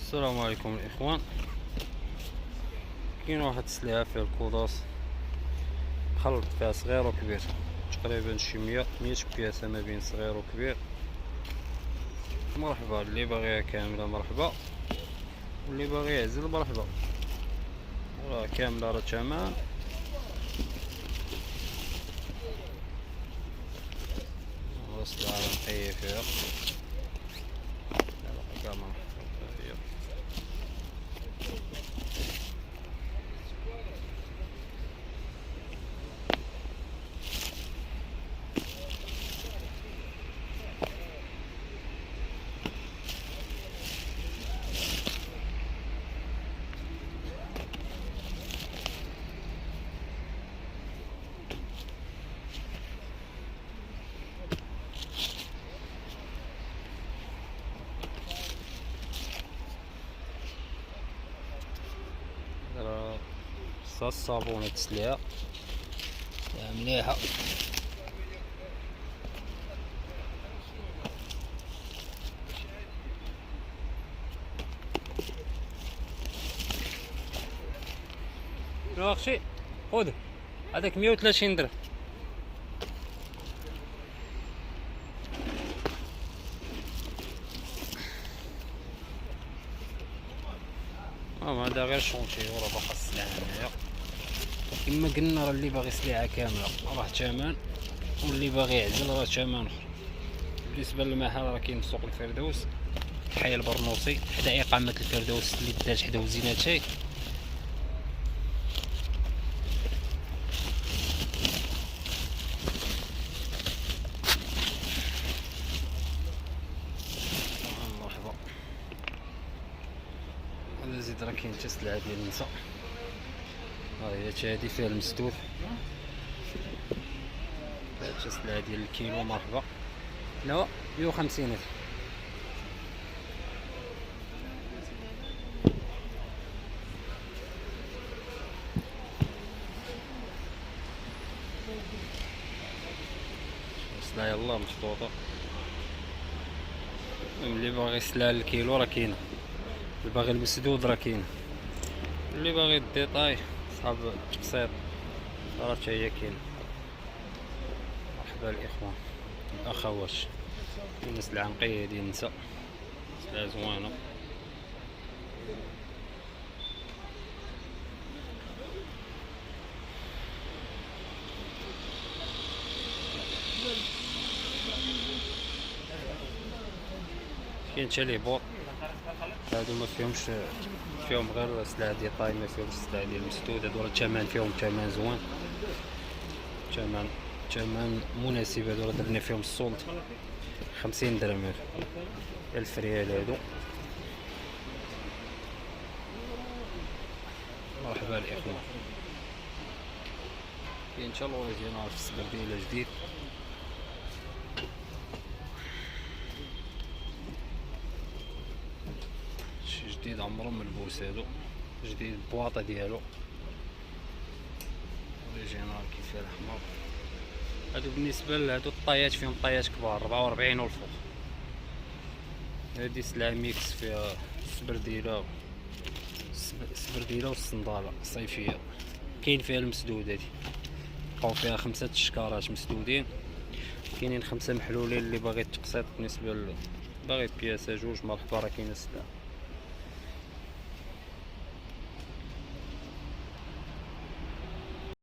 السلام عليكم الاخوان. كاين واحد السلعه فيها الكوداس خلط فيها صغير وكبير، تقريبا شي 100 بياسه ما بين صغير وكبير. مرحبا اللي باغيها كامله، مرحبا، واللي باغي يعزل مرحبا. راه كامله راه تمام. السلعه نقيه فيها صاص صابونة السلعة مليحة. شنو اختي خذ هذاك 130 درهم. هذا غير شونتي وراه باقا السلعة هنايا كما قلنا. راه اللي باغي سلعة كاملة راه ثمن، واللي باغي يعزل راه ثمن اخر. بالنسبة للمحل راه كاين في سوق الفردوس حي البرنوسي حدا إقامة الفردوس اللي دات حدا وزيناتي. مرحبا. هذا زيد راه كاين حتى سلعة ديال النساء، ها هي هادي فيها المسدود، حتى سلعة ديال الكيلو. مرحبا. لا 150 هذا. سلعة يلاه محطوطة، اللي باغي سلعة الكيلو راه كاينة، اللي باغي المسدود راه كاينة، اللي باغي الديطاي صحاب التقسيط راه حتى هي كاينة. مرحبا الاخوان الاخوات. كاين سلعة نقية ديال النساء، سلعة زوينة. كاين حتى لي بوط، هادو ما فيهم غير سلعة ديال طاي، ما فيهمش سلعة ديال المسدود. هادو راه الثمن فيهم ثمن زوين، ثمن مناسب. هادو راه درنا فيهم السولد 50 درهم، 1000 ريال هادو. مرحبا الاخوان. كاين حتى الاوريجينال في السبرديلة جديد. شي جديد عمرو ملبوس، هادو جديد البواطة ديالو اوريجينال كيف فيه الاحمر. هادو بالنسبة لهادو الطايات فيهم طايات كبار 44 والفوق. هادي سلعة ميكس فيها السبرديلة والصندالة صيفية. كاين فيها المسدود، هادي بقاو فيها 5 تشكارات مسدودين، كاينين 5 محلولين. اللي باغي التقسيط بالنسبة باغي بياسة جوج مرحبا، راه كاينة السلعة.